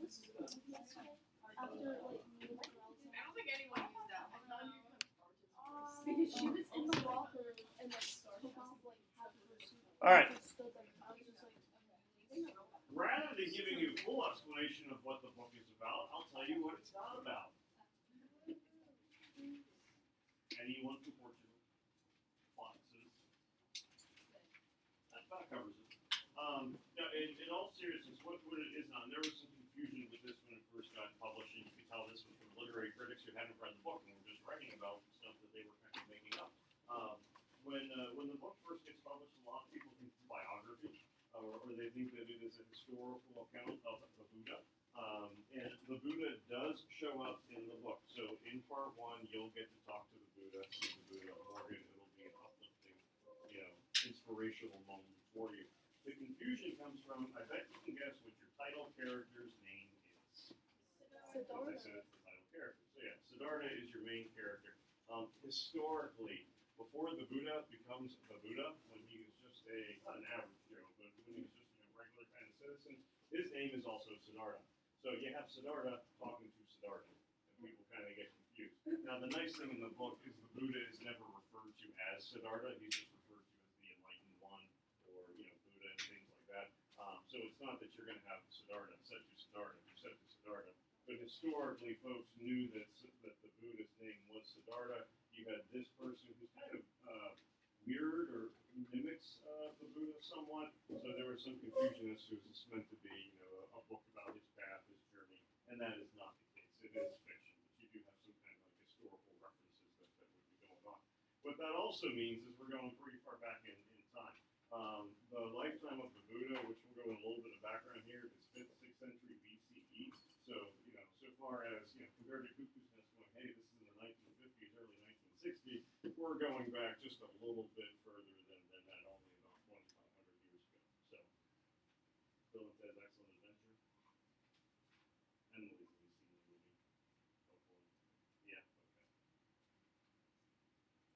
After like I don't think anyone used that one. because she was in the locker and like took off like half of her suit. All right. Just stood there. I was just like, Rather than giving you a full explanation of what the book is about, I'll tell you what it's not about. Anyone from Portugal? Foxes. That about covers it. No, in all seriousness, what it is now, and there was some confusion with this when it first got published, and you could tell this was from literary critics who hadn't read the book and were just writing about stuff that they were kind of making up. When the book first gets published, a lot of people think it's a biography, or they think that it is a historical account of the Buddha. And the Buddha does show up in the book. So in part one, you'll get to talk to the Buddha, see the Buddha, or it'll be an uplifting, inspirational moment for you. The confusion comes from, I bet you can guess what your title character's name is. Because I said it's the title character. So yeah, Siddhartha is your main character. Historically, before the Buddha becomes the Buddha, when he was just not an average Joe, but when he was just a regular kind of citizen, his name is also Siddhartha. So you have Siddhartha talking to Siddhartha, and people kind of get confused. Now the nice thing in the book is the Buddha is never referred to as Siddhartha, he's just referred to as the enlightened one, or Buddha and things like that. So it's not that you're going to have Siddhartha said to Siddhartha, you said to Siddhartha. But historically, folks knew that the Buddha's name was Siddhartha. You had this person who's kind of weird or mimics the Buddha somewhat. So there was some confusion as to is this meant to be, a book about his path, his journey, and that is not the case. It is fiction, but you do have some kind of like historical references that would be going on. What that also means is we're going pretty far back in time. The lifetime of the Buddha, which we'll go in a little bit of background here, is 5th, 6th century BCE. So, so far as, compared to Cuckoo's Nest going, hey, this is in the 1950s, early 1960s, we're going back just a little bit further than that, only about 2,500 years ago. So, Bill and Ted's Excellent Adventure. Emily's seen the movie, hopefully. Yeah, okay.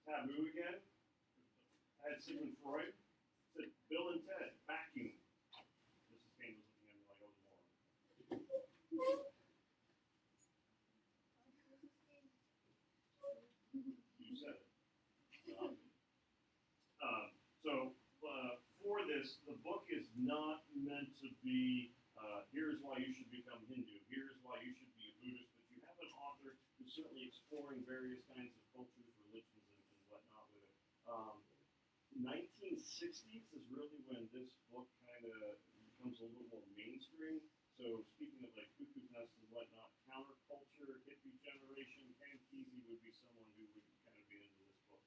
Taboo again. I had Sigmund Freud. Said Bill and Ted, vacuum. Mrs. Kane was looking at me like I was a moron. You said it. For this, the book is not meant to be, here's why you should become Hindu, here's why you should be a Buddhist, but you have an author who's certainly exploring various kinds of cultures, religions, and whatnot with it. 1960s is really when this book kind of becomes a little more mainstream. So speaking of like Cuckoo's Nest and whatnot, counterculture, hippie generation, Ken Kesey would be someone who would kind of be into this book.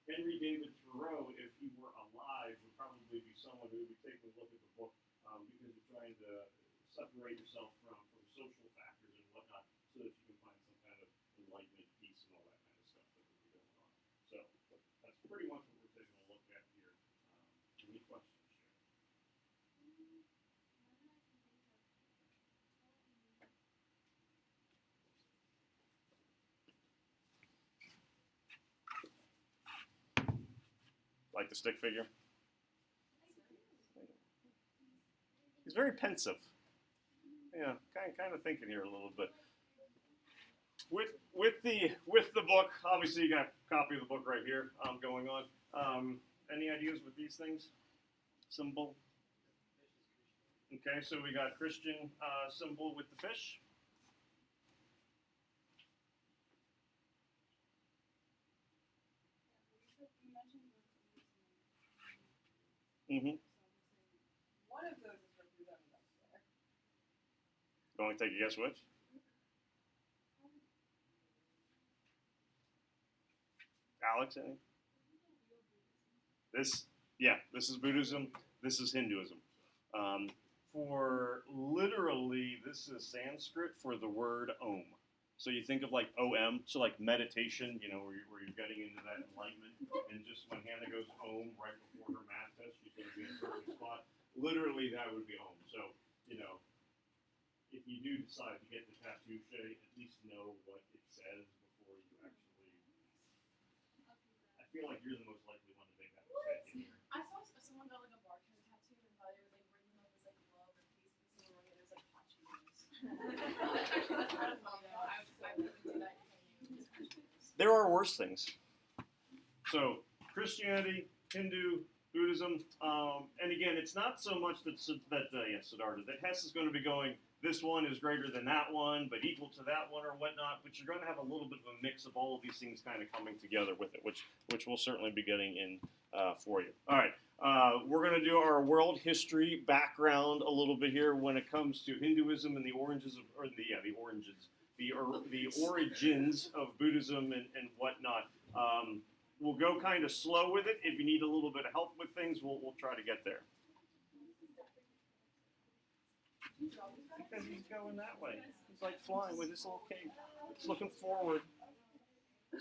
Henry David Thoreau, if he were alive, would probably be someone who would be taking a look at the book because you're trying to separate yourself from social factors and whatnot so that you can find some kind of enlightenment, peace, and all that kind of stuff that would be going on. So that's pretty much what we're taking a look at here. Any questions, Sharon? Like the stick figure? He's very pensive. Yeah, kind of thinking here a little bit. With the book, obviously you got a copy of the book right here going on. Any ideas with these things? Symbol. Okay, so we got Christian symbol with the fish. Mm-hmm. One of those is represented up there. Going to take a guess which? Alex, any? This is Buddhism. This is Hinduism. For literally, this is Sanskrit for the word Om. So you think of like OM, so like meditation, where you're getting into that enlightenment. And just when Hannah goes Om right before her math test, she's going to be in a perfect spot. Literally, that would be Om. So, if you do decide to get the tattoo, Shay, at least know what it says before you actually. I feel like you're the most likely one to make that mistake in here. I saw someone got like a bartender tattoo and thought it would like bring them up as like love or peace, and someone wrote it as like Hachi. there are worse things. So Christianity, Hindu, Buddhism, and again, it's not so much that Siddhartha, that Hess is going to be going, this one is greater than that one, but equal to that one or whatnot, but you're going to have a little bit of a mix of all of these things kind of coming together with it, which we'll certainly be getting in for you. All right, we're going to do our world history background a little bit here when it comes to Hinduism and the origins of Buddhism and whatnot. We'll go kind of slow with it. If you need a little bit of help with things, we'll try to get there. Because he's going that way. He's like flying with his little cape. It's looking forward.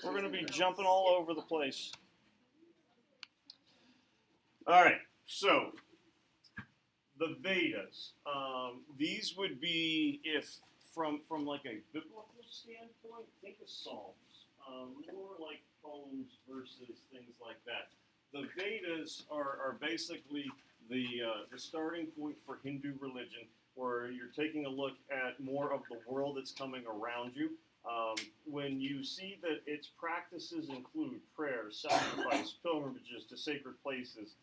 We're going to be jumping all over the place. All right, so the Vedas. These would be, if from like a biblical standpoint, think of Psalms. More like poems versus things like that. The Vedas are basically the starting point for Hindu religion, where you're taking a look at more of the world that's coming around you. When you see that its practices include prayer, sacrifice, pilgrimages to sacred places,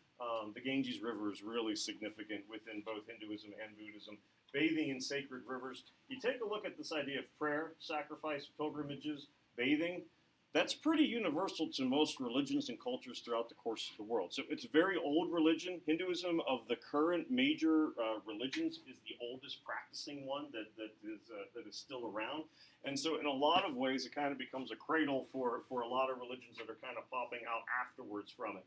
the Ganges River is really significant within both Hinduism and Buddhism. Bathing in sacred rivers. You take a look at this idea of prayer, sacrifice, pilgrimages, bathing. That's pretty universal to most religions and cultures throughout the course of the world. So it's a very old religion. Hinduism, of the current major religions, is the oldest practicing one that is still around. And so in a lot of ways, it kind of becomes a cradle for a lot of religions that are kind of popping out afterwards from it.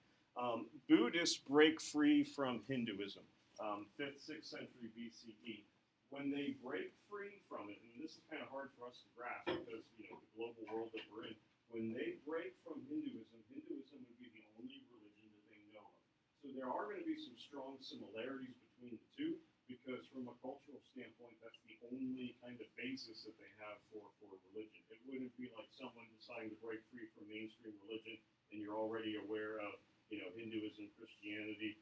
Buddhists break free from Hinduism, 5th, 6th century BCE. When they break free from it, and this is kind of hard for us to grasp because, the global world that we're in, when they break from Hinduism, Hinduism would be the only religion that they know of. So there are going to be some strong similarities between the two, because from a cultural standpoint, that's the only kind of basis that they have for religion. It wouldn't be like someone deciding to break free from mainstream religion, and you're already aware of, Hinduism, Christianity,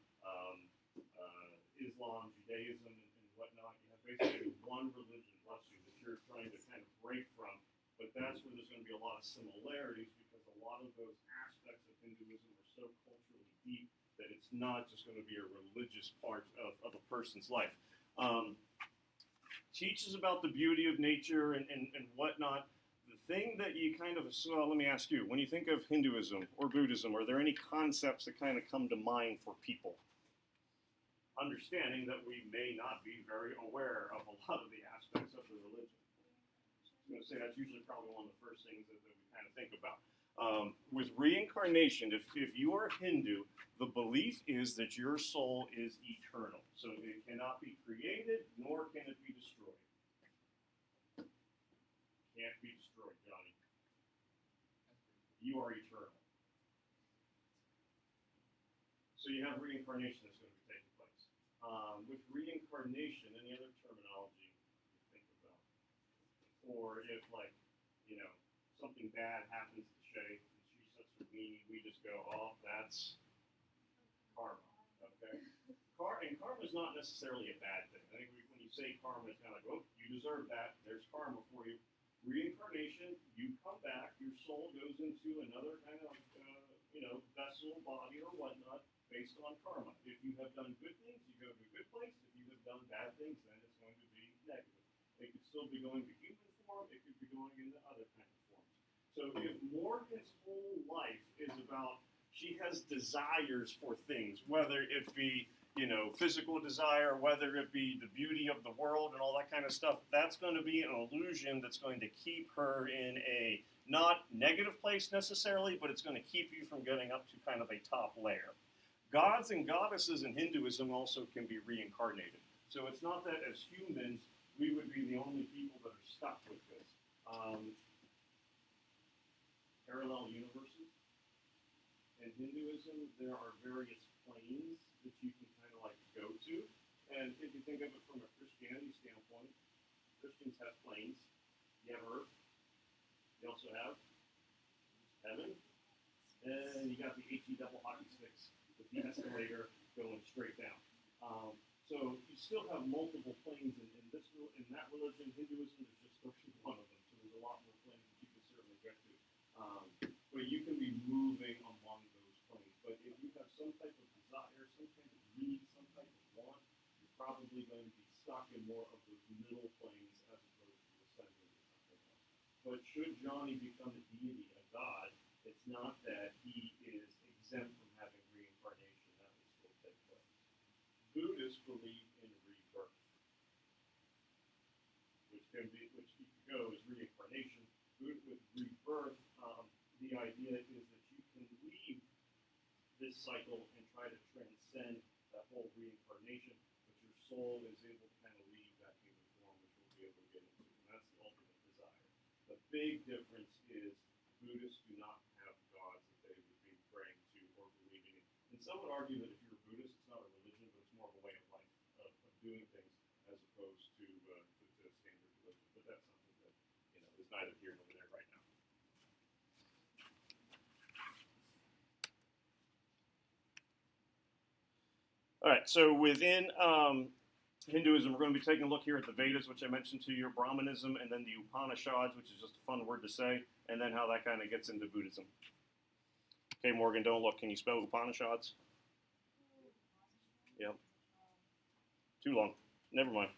Islam, Judaism, and whatnot. You have basically one religion, bless you, that you're trying to kind of break from. But that's where there's going to be a lot of similarities, because a lot of those aspects of Hinduism are so culturally deep that it's not just going to be a religious part of a person's life. Teaches about the beauty of nature and whatnot. The thing that you kind of, so let me ask you, when you think of Hinduism or Buddhism, are there any concepts that kind of come to mind for people? Understanding that we may not be very aware of a lot of the aspects of the religion. I'm going to say that's usually probably one of the first things that we kind of think about. With reincarnation, if you are Hindu, the belief is that your soul is eternal. So it cannot be created, nor can it be destroyed. Can't be destroyed, Johnny. You are eternal. So you have reincarnation that's going to be taking place. With reincarnation, any other terminology you think about? Or if, something bad happens to Shay, and she's such a weenie, we just go, oh, that's karma, okay? And karma is not necessarily a bad thing. I think when you say karma, it's kind of like, oh, you deserve that, there's karma for you. Reincarnation, you come back, your soul goes into another kind of, vessel, body, or whatnot, based on karma. If you have done good things, you go to a good place. If you have done bad things, then it's going to be negative. It could still be going to human form, it could be going into other kind of forms. So if Morgan's whole life is about, she has desires for things, whether it be, physical desire, whether it be the beauty of the world and all that kind of stuff, that's going to be an illusion that's going to keep her in a not negative place necessarily, but it's going to keep you from getting up to kind of a top layer. Gods and goddesses in Hinduism also can be reincarnated. So it's not that as humans, we would be the only people that are stuck with this. Parallel universes. In Hinduism, there are various planes that you can kind of go to. And if you think of it from a Christianity standpoint, Christians have planes. You have Earth. You also have heaven. And you got the HE double hockey sticks with the escalator going straight down. So you still have multiple planes in that religion. Hinduism, there's just 31 of them. So there's a lot more planes that you can certainly get to. But you can be moving among those planes. But if you have some type of desire, some kind of need, some type of want, you're probably going to be stuck in more of those middle planes as opposed to ascending to something else. But should Johnny become a deity, a god, it's not that he is exempt from having reincarnation. That will still take place. Buddhists believe in rebirth, which you could go as reincarnation. With rebirth, the idea is that you can leave this cycle and try to transcend that whole reincarnation, but your soul is able to kind of leave that human form, which we'll be able to get into, and that's the ultimate desire. The big difference is Buddhists do not have gods that they would be praying to or believing in. And some would argue that if you're a Buddhist, it's not a religion, but it's more of a way of life, of doing things, as opposed to standard religion. But that's something that is neither here nor there right now. All right, so within Hinduism, we're going to be taking a look here at the Vedas, which I mentioned to you, Brahmanism, and then the Upanishads, which is just a fun word to say, and then how that kind of gets into Buddhism. Okay, Morgan, don't look. Can you spell Upanishads? Yep. Too long. Never mind.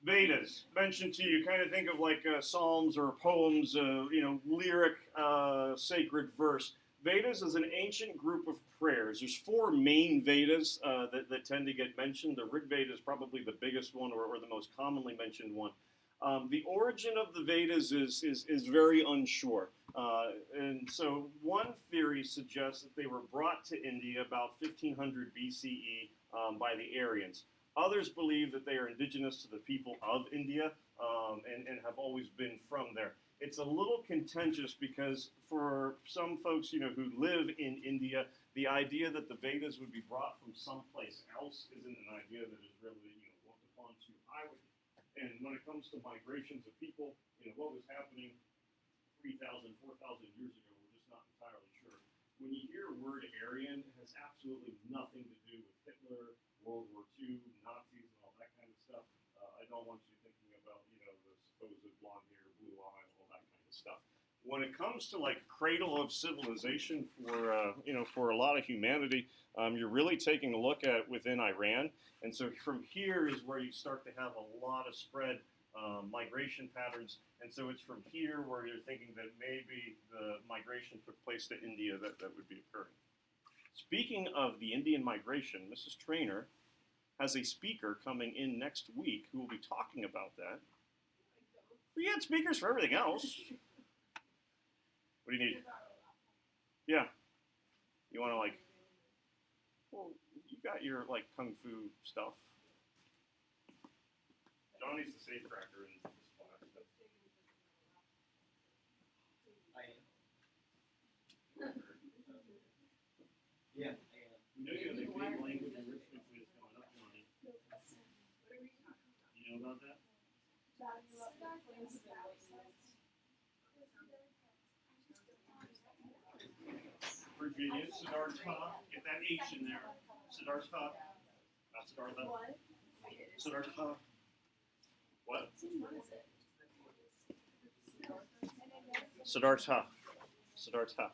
Vedas, mentioned to you, kind of think of like psalms or poems, lyric, sacred verse. Vedas is an ancient group of prayers. There's 4 main Vedas that tend to get mentioned. The Rig Veda is probably the biggest one or the most commonly mentioned one. The origin of the Vedas is very unsure. And so one theory suggests that they were brought to India about 1500 BCE by the Aryans. Others believe that they are indigenous to the people of India and have always been from there. It's a little contentious because for some folks, who live in India, the idea that the Vedas would be brought from someplace else isn't an idea that is really, looked upon too highly. And when it comes to migrations of people, what was happening 3,000, 4,000 years ago, we're just not entirely sure. When you hear the word Aryan, it has absolutely nothing to do with Hitler, World War II, Nazis, and all that kind of stuff. I don't want you thinking about, the supposed blonde hair, blue eye, all that kind of stuff. When it comes to like cradle of civilization for a lot of humanity, you're really taking a look at within Iran. And so from here is where you start to have a lot of spread migration patterns. And so it's from here where you're thinking that maybe the migration took place to India that would be occurring. Speaking of the Indian migration, Mrs. Trainer has a speaker coming in next week who will be talking about that. We had speakers for everything else. What do you need? Yeah. You want to well, you got your kung fu stuff. Johnny's the safecracker in this class. I am. Yeah, I am. You know you have a big language enrichment quiz coming up, Johnny. You know about that? Virginia, Siddhartha, get that H in there. Siddhartha, not Siddhartha. Siddhartha. What? Siddhartha. Siddhartha.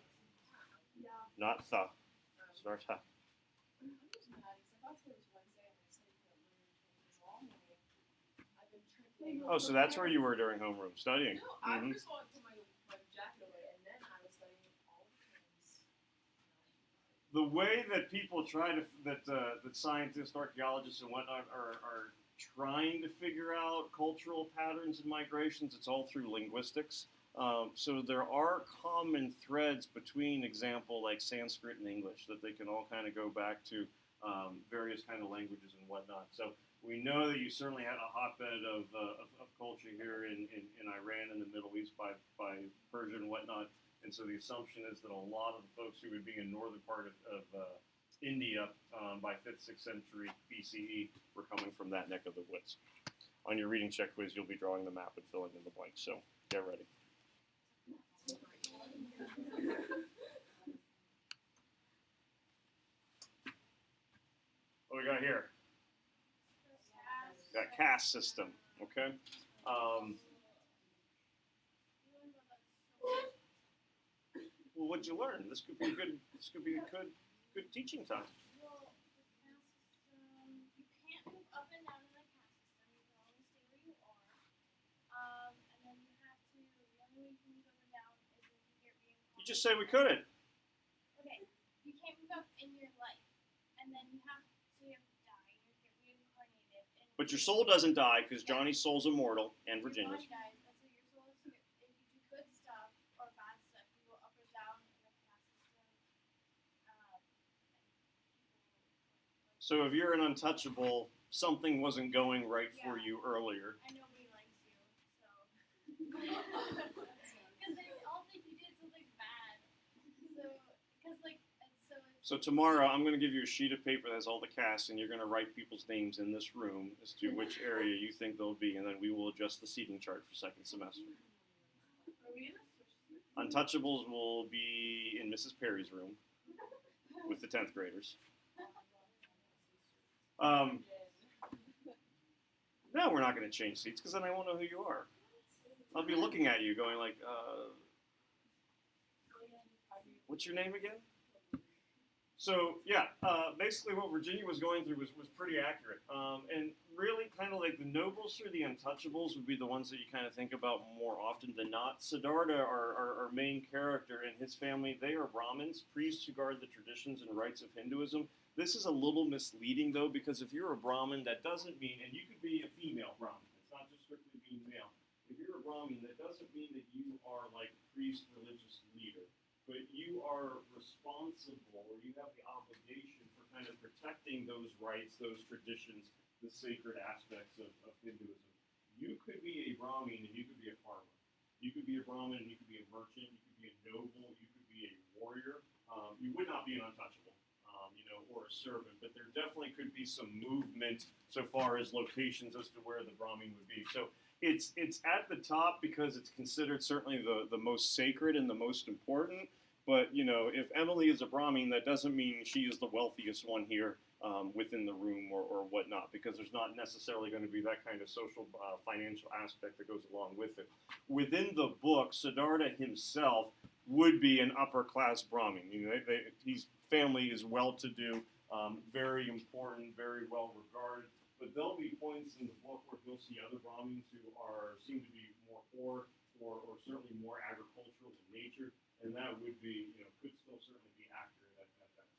Not tha. Siddhartha. Oh, so that's where you were during homeroom studying. No, I just walked to my jacket away, and then I was studying all the things. The way that people try to, that scientists, archaeologists, and whatnot are trying to figure out cultural patterns and migrations, it's all through linguistics. So there are common threads between, example, like Sanskrit and English, that they can all kind of go back to various kind of languages and whatnot. So we know that you certainly had a hotbed of culture here in Iran and the Middle East by Persia and whatnot. And so the assumption is that a lot of the folks who would be in northern part of India by 5th, 6th century BCE were coming from that neck of the woods. On your reading check quiz, you'll be drawing the map and filling in the blanks, so get ready. What we got here? We got caste system, okay? Well, what'd you learn? This could be good. This could be good teaching time. Well, the caste system, you can't move up and down in the caste system. You can only stay where you are. And then you have to. The only way you can move up and down is if you get reincarnated. You just said we couldn't. Okay, you can't move up in your life, and then you have to die. You get reincarnated. But your soul doesn't die because Johnny's soul's immortal and Your Virginia's. body dies, and so your soul is. If you do good stuff or bad stuff, you go up or down in the caste system. So if you're an untouchable, something wasn't going right for you earlier. And nobody likes you, so. Because they all think you did something bad. So tomorrow I'm going to give you a sheet of paper that has all the casts, and you're going to write people's names in this room as to which area you think they'll be, and then we will adjust the seating chart for second semester. Untouchables will be in Mrs. Perry's room with the 10th graders. No, we're not going to change seats because then I won't know who you are. I'll be looking at you going like, what's your name again? So, yeah, basically what Virginia was going through was pretty accurate. And really kind of like the nobles or the untouchables would be the ones that you kind of think about more often than not. Siddhartha, our main character, and his family, they are Brahmins, priests who guard the traditions and rites of Hinduism. This is a little misleading, though, because if you're a Brahmin, that doesn't mean, and you could be a female Brahmin, it's not just strictly being male. If you're a Brahmin, that doesn't mean that you are like a priest, religious leader. But you are responsible, or you have the obligation for kind of protecting those rites, those traditions, the sacred aspects of Hinduism. You could be a Brahmin and you could be a farmer. You could be a Brahmin and you could be a merchant. You could be a noble. You could be a warrior. You would not be an untouchable, or a servant. But there definitely could be some movement so far as locations as to where the Brahmin would be. So it's at the top because it's considered certainly the most sacred and the most important. But, if Emily is a Brahmin, that doesn't mean she is the wealthiest one here within the room or whatnot, because there's not necessarily going to be that kind of social, financial aspect that goes along with it. Within the book, Siddhartha himself would be an upper-class Brahmin. His family is well-to-do, very important, very well-regarded. But there'll be points in the book where you'll see other Brahmins who seem to be more poor or certainly more agricultural in nature. And that would be, could still certainly be accurate at that time.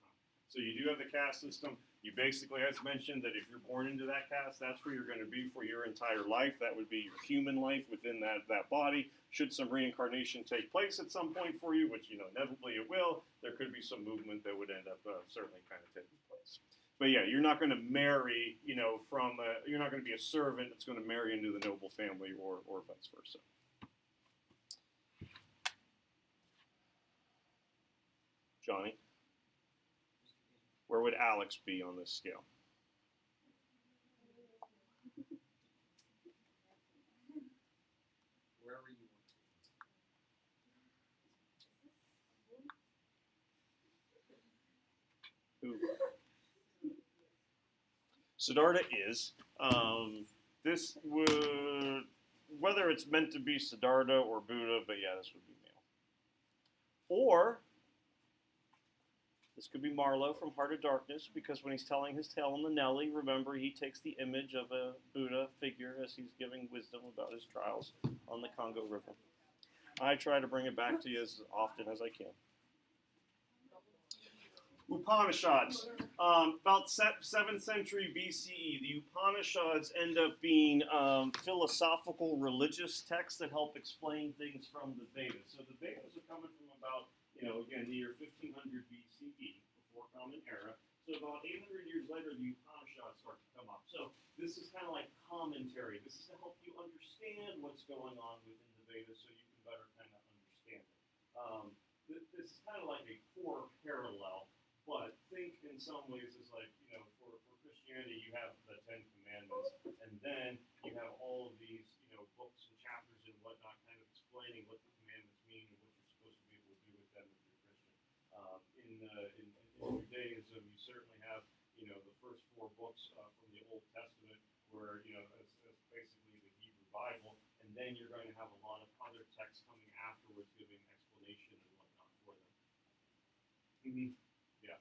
So you do have the caste system. You basically, as mentioned, that if you're born into that caste, that's where you're going to be for your entire life. That would be your human life within that body. Should some reincarnation take place at some point for you, which, inevitably it will, there could be some movement that would end up certainly kind of taking place. But yeah, you're not going to marry, you're not going to be a servant that's going to marry into the noble family or vice versa. Johnny, where would Alex be on this scale? Wherever you want to. Who? Siddhartha is. This would, whether it's meant to be Siddhartha or Buddha, but yeah, this would be male. Or this could be Marlowe from Heart of Darkness, because when he's telling his tale on the Nelly, remember, he takes the image of a Buddha figure as he's giving wisdom about his trials on the Congo River. I try to bring it back to you as often as I can. Upanishads. About 7th century BCE, the Upanishads end up being philosophical religious texts that help explain things from the Vedas. So the Vedas are coming from about, again, the year 1500 BCE, before Common Era. So about 800 years later, the Upanishads start to come up. So this is kind of like commentary. This is to help you understand what's going on within the Vedas so you can better kind of understand it. This is kind of like a core parallel. But think in some ways as like, for Christianity, you have the 10 Commandments, and then you have all of these, books and chapters and whatnot kind of explaining what the commandments mean and what you're supposed to be able to do with them if you're Christian. In Judaism, you certainly have, the first 4 books from the Old Testament where, it's basically the Hebrew Bible, and then you're going to have a lot of other texts coming afterwards giving explanation and whatnot for them. Mm-hmm. Yeah.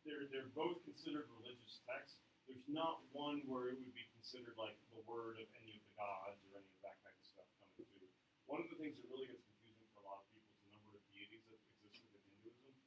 They're both considered religious texts. There's not one where it would be considered like the word of any of the gods or any of that kind of stuff coming through. One of the things that really gets confusing for a lot of people is the number of deities that exist within Hinduism.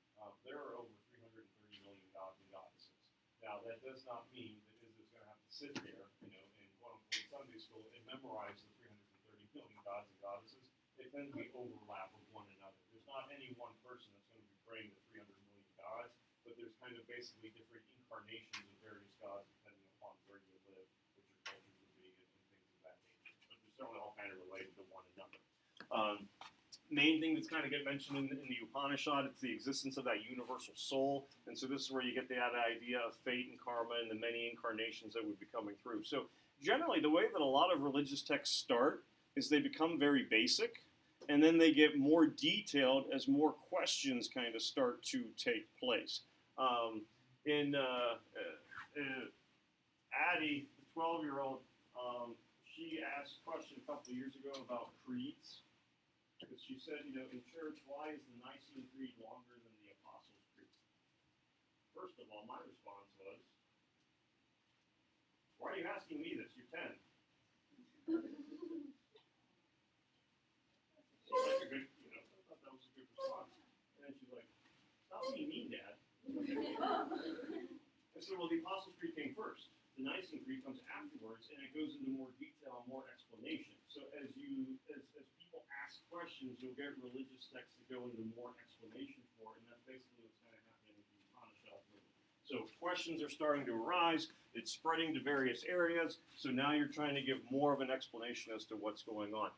There are over 330 million gods and goddesses. Now, that does not mean that Israel's going to have to sit there, in quote-unquote Sunday school and memorize the 330 million gods and goddesses. They tend to be overlap with one another. There's not any one person that's going to be praying to 300 million gods, but there's kind of basically different incarnations of various gods depending upon where you live, what your culture would be, and things of that nature. But they're certainly all kind of related to one another. Main thing that's kind of get mentioned in the Upanishad, it's the existence of that universal soul. And so this is where you get that idea of fate and karma and the many incarnations that would be coming through. So generally, the way that a lot of religious texts start is they become very basic, and then they get more detailed as more questions kind of start to take place. Addie, the 12-year-old, she asked a question a couple of years ago about creeds. Because she said, in church, why is the Nicene Creed longer than the Apostles' Creed? First of all, my response was, why are you asking me this? You're 10. So that's a good, I thought that was a good response. And then she's like, stop being mean, Dad. I said, well, the Apostles' Creed came first. The Nicene Creed comes afterwards, and it goes into more detail and more explanation. So as people ask questions, you'll get religious texts that go into more explanation for it, and that's basically what's kind of happening with the Upanishad movement. So questions are starting to arise, it's spreading to various areas, so now you're trying to give more of an explanation as to what's going on.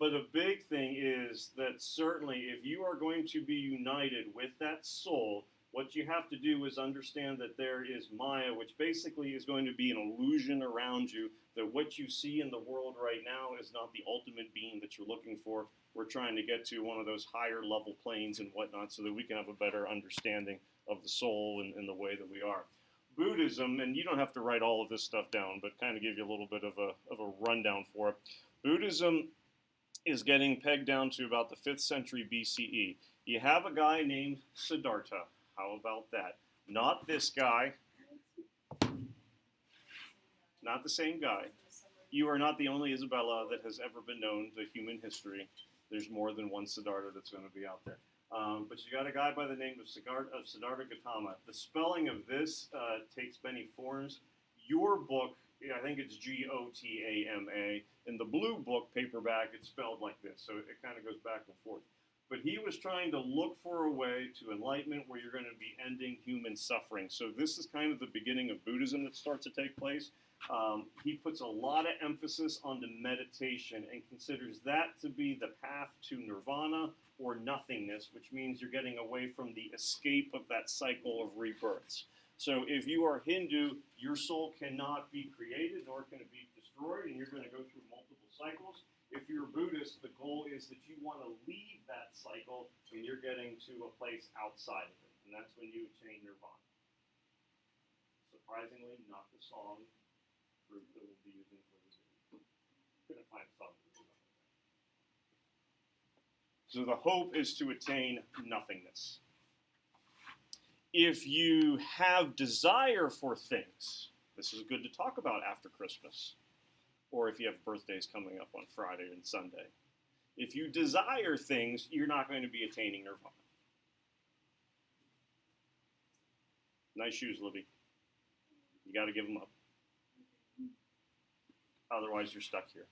But a big thing is that certainly if you are going to be united with that soul, what you have to do is understand that there is Maya, which basically is going to be an illusion around you, that what you see in the world right now is not the ultimate being that you're looking for. We're trying to get to one of those higher level planes and whatnot so that we can have a better understanding of the soul and the way that we are. Buddhism, and you don't have to write all of this stuff down, but kind of give you a little bit of a rundown for it. Buddhism is getting pegged down to about the 5th century BCE. You have a guy named Siddhartha. How about that? Not this guy. Not the same guy. You are not the only Isabella that has ever been known to human history. There's more than one Siddhartha that's going to be out there. But you got a guy by the name of Siddhartha Gautama. The spelling of this takes many forms. Your book, I think it's Gotama. In the blue book, paperback, it's spelled like this. So it kind of goes back and forth. But he was trying to look for a way to enlightenment where you're going to be ending human suffering. So this is kind of the beginning of Buddhism that starts to take place. He puts a lot of emphasis on the meditation and considers that to be the path to nirvana or nothingness, which means you're getting away from the escape of that cycle of rebirths. So if you are Hindu, your soul cannot be created nor can it be destroyed, and you're going to go through multiple cycles. If you're Buddhist, the goal is that you want to leave that cycle and you're getting to a place outside of it. And that's when you attain nirvana. Surprisingly, not the song group that we'll be using for this video. Couldn't find a song group. So the hope is to attain nothingness. If you have desire for things, this is good to talk about after Christmas. Or if you have birthdays coming up on Friday and Sunday. If you desire things, you're not going to be attaining nirvana. Nice shoes, Libby. You got to give them up. Otherwise, you're stuck here.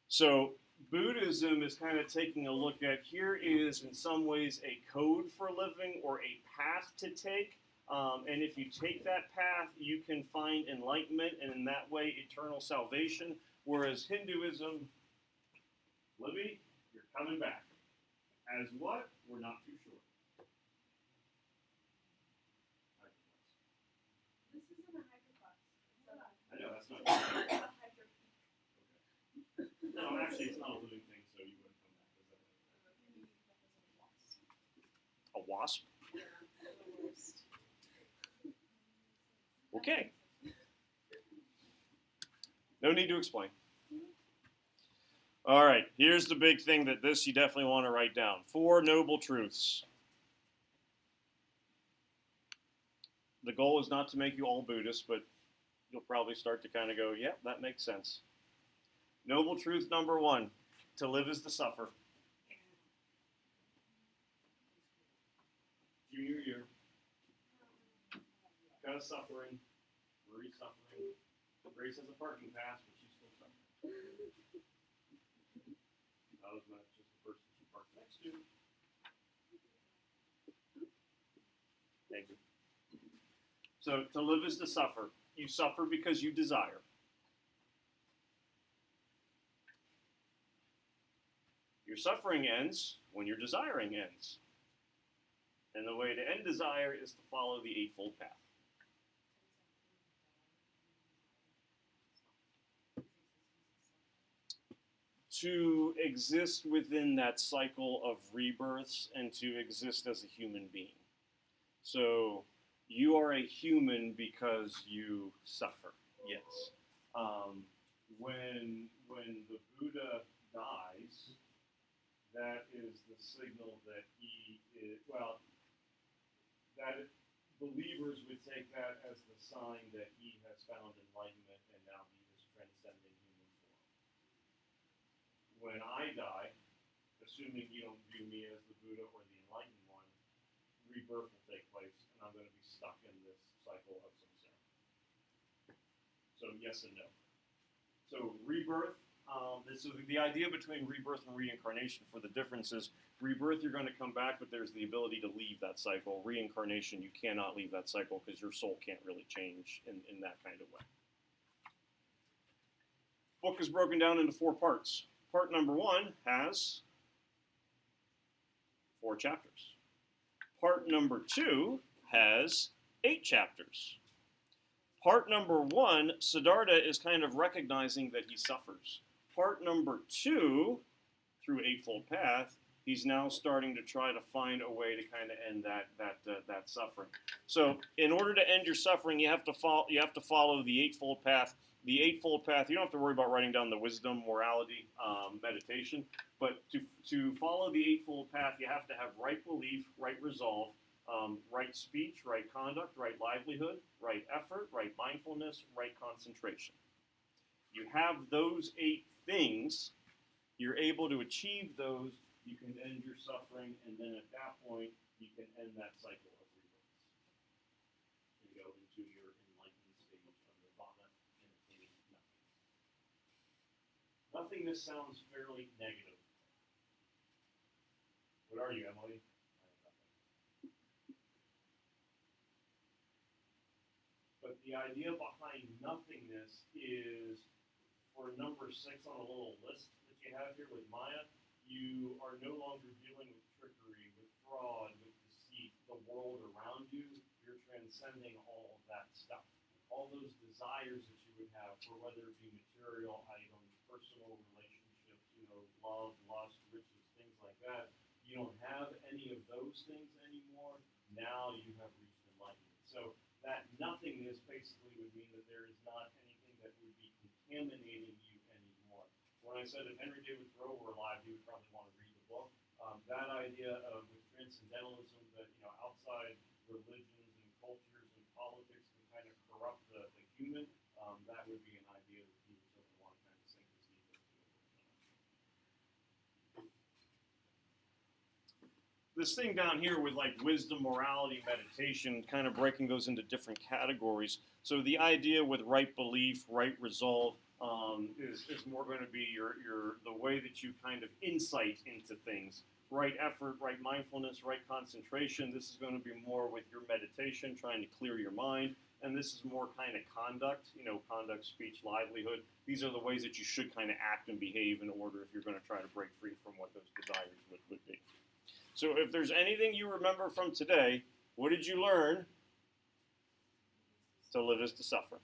So Buddhism is kind of taking a look at, here is in some ways a code for living or a path to take. And if you take that path, you can find enlightenment and in that way eternal salvation. Whereas Hinduism, Libby, you're coming back. As what? We're not too sure. This isn't a hyperclass. I know, that's not It's a hyper. Okay. No, actually, it's not a living thing, so you wouldn't come back. A wasp? Okay. No need to explain. All right, here's the big thing that this you definitely want to write down. 4 noble truths. The goal is not to make you all Buddhists, but you'll probably start to kind of go, yeah, that makes sense. Noble truth number 1, to live is to suffer. Junior year, kind of suffering, Marie's suffering. Grace has a parking pass, but she's still suffering. That was not just the person she parked next to. Thank you. So, to live is to suffer. You suffer because you desire. Your suffering ends when your desiring ends. And the way to end desire is to follow the Eightfold Path. To exist within that cycle of rebirths and to exist as a human being. So, you are a human because you suffer. Yes. When the Buddha dies, that is the signal that he is, well, that believers would take that as the sign that he has found enlightenment and now he is transcending human form. When I die, assuming you don't view me as the Buddha or the enlightened one, rebirth will take place and I'm going to be stuck in this cycle of samsara. So yes and no. So rebirth, so the idea between rebirth and reincarnation, for the difference is rebirth you're going to come back, but there's the ability to leave that cycle. Reincarnation, you cannot leave that cycle because your soul can't really change in that kind of way. Book is broken down into 4 parts. Part number 1 has 4 chapters. Part number 2 has 8 chapters. Part number 1, Siddhartha is kind of recognizing that he suffers. Part number 2, through Eightfold Path, he's now starting to try to find a way to kind of end that suffering. So, in order to end your suffering, you have to follow the Eightfold Path. The Eightfold Path, you don't have to worry about writing down the wisdom, morality, meditation, but to follow the Eightfold Path, you have to have right belief, right resolve, right speech, right conduct, right livelihood, right effort, right mindfulness, right concentration. You have those 8 things, you're able to achieve those, you can end your suffering, and then at that point, you can end that cycle of rebirths. And go into your enlightened stage of nirvana and attaining nothingness. Nothingness sounds fairly negative. What are you, Emily? But the idea behind nothingness is, for number 6 on a little list that you have here with Maya, you are no longer dealing with trickery, with fraud, with deceit, the world around you. You're transcending all of that stuff. All those desires that you would have, for whether it be material items, personal relationships, love, lust, riches, things like that. You don't have any of those things anymore. Now you have reached enlightenment. So that nothingness basically would mean that there is not anything that would be contaminating you anymore. When I said if Henry David Thoreau were alive, he would probably want to read the book. That idea of with transcendentalism, that outside religions and cultures and politics can kind of corrupt the human, that would be an idea that he would certainly want to kind of sink his teeth into. This thing down here with like wisdom, morality, meditation, kind of breaking those into different categories. So the idea with right belief, right resolve, is more going to be the way that you kind of insight into things. Right effort, right mindfulness, right concentration. This is going to be more with your meditation, trying to clear your mind. And this is more kind of conduct, conduct, speech, livelihood. These are the ways that you should kind of act and behave in order if you're going to try to break free from what those desires would be. So if there's anything you remember from today, what did you learn? To live is to suffer.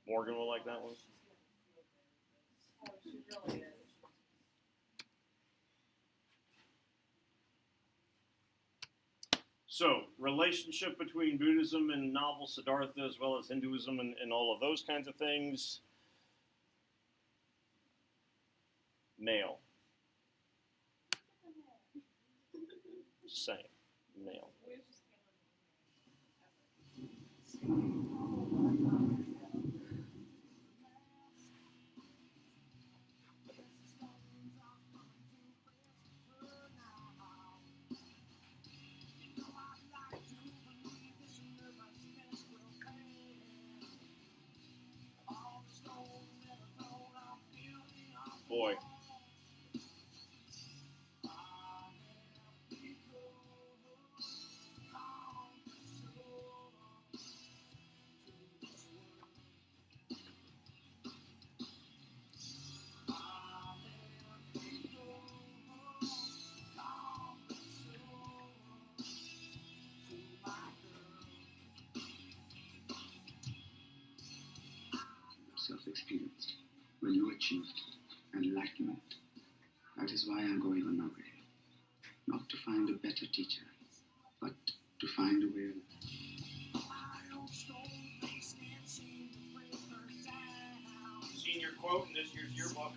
Morgan will like that one. Oh, she really is. So, relationship between Buddhism and novel Siddhartha, as well as Hinduism and all of those kinds of things. Male. Same. Male. Boy. Self-experienced. When you achieved enlightenment, that is why I'm going on my way. Not to find a better teacher, but to find a way. Senior quote in this year's yearbook.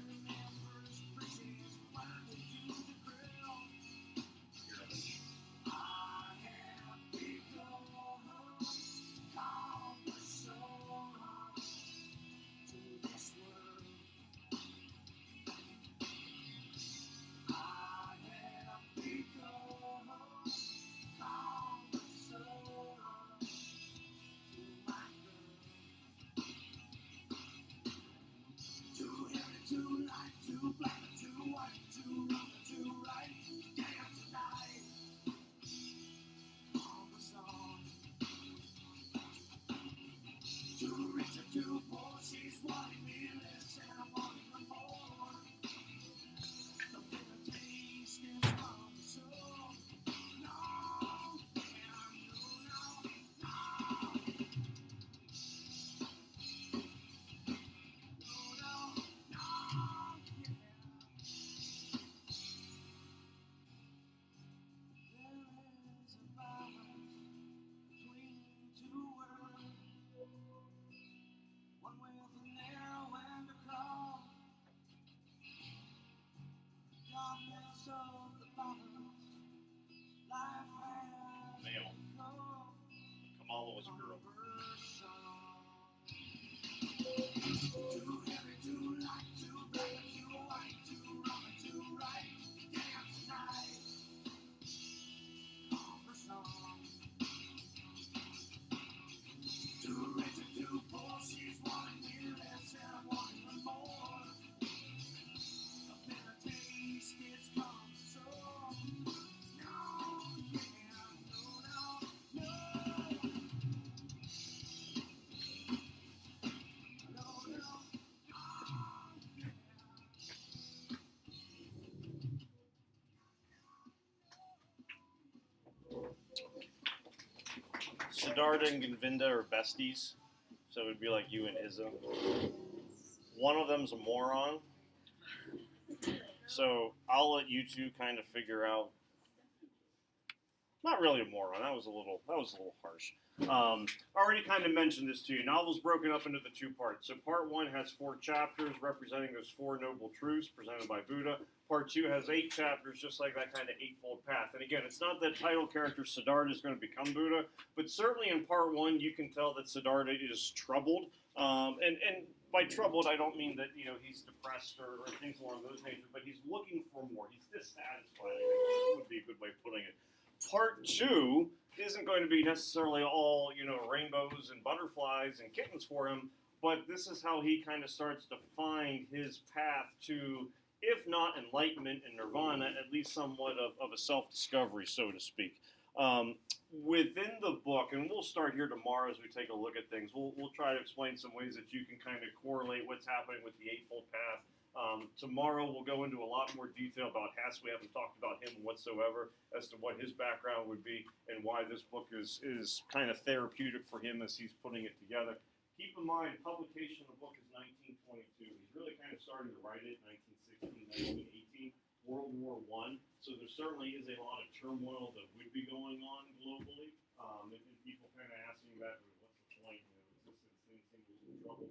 Male. Kamala was a girl. Siddhartha and Govinda are besties, so it would be like you and Izza. One of them's a moron, so I'll let you two kind of figure out. Not really a moron. That was a little harsh. I already kind of mentioned this to you. Novel's broken up into the two parts. So part one has 4 chapters representing those 4 noble truths presented by Buddha. Part 2 has 8 chapters, just like that kind of eightfold path. And again, it's not that title character Siddhartha is going to become Buddha, but certainly in part 1 you can tell that Siddhartha is troubled. And by troubled, I don't mean that he's depressed or things along those nature, but he's looking for more. He's dissatisfied. I think would be a good way of putting it. Part 2 isn't going to be necessarily all, rainbows and butterflies and kittens for him, but this is how he kind of starts to find his path to, if not enlightenment and nirvana, at least somewhat of a self-discovery, so to speak. Within the book, and we'll start here tomorrow as we take a look at things, we'll try to explain some ways that you can kind of correlate what's happening with the Eightfold Path. Tomorrow we'll go into a lot more detail about Hess. We haven't talked about him whatsoever as to what his background would be and why this book is kind of therapeutic for him as he's putting it together. Keep in mind, publication of the book is 1922. He's really kind of starting to write it in 1916, 1918. World War I. So there certainly is a lot of turmoil that would be going on globally, and people kind of asking about what's the point? Is this thing in trouble?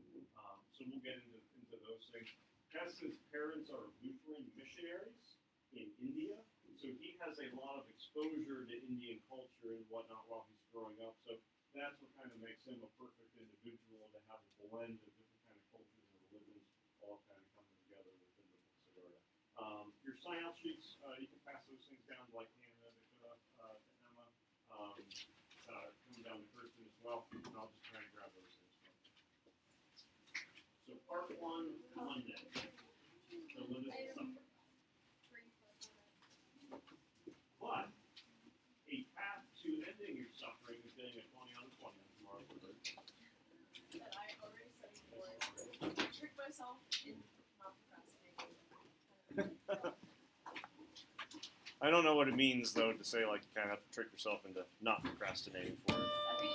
So we'll get into those things. Tessa's parents are Lutheran missionaries in India, so he has a lot of exposure to Indian culture and whatnot while he's growing up. So that's what kind of makes him a perfect individual to have a blend of different kind of cultures and religions all kind of coming together within the book Siddhartha. Your sign-out sheets, you can pass those things down like Hannah, to Emma, coming down to Kirsten as well, and I'll just try and grab those things. So part one, Monday. So Linda's suffering. But a path to ending your suffering is getting a 20 on a 20 on tomorrow's birthday. That I already studied for. Trick myself into not procrastinating. I don't know what it means though to say like you kind of have to trick yourself into not procrastinating for it. I mean,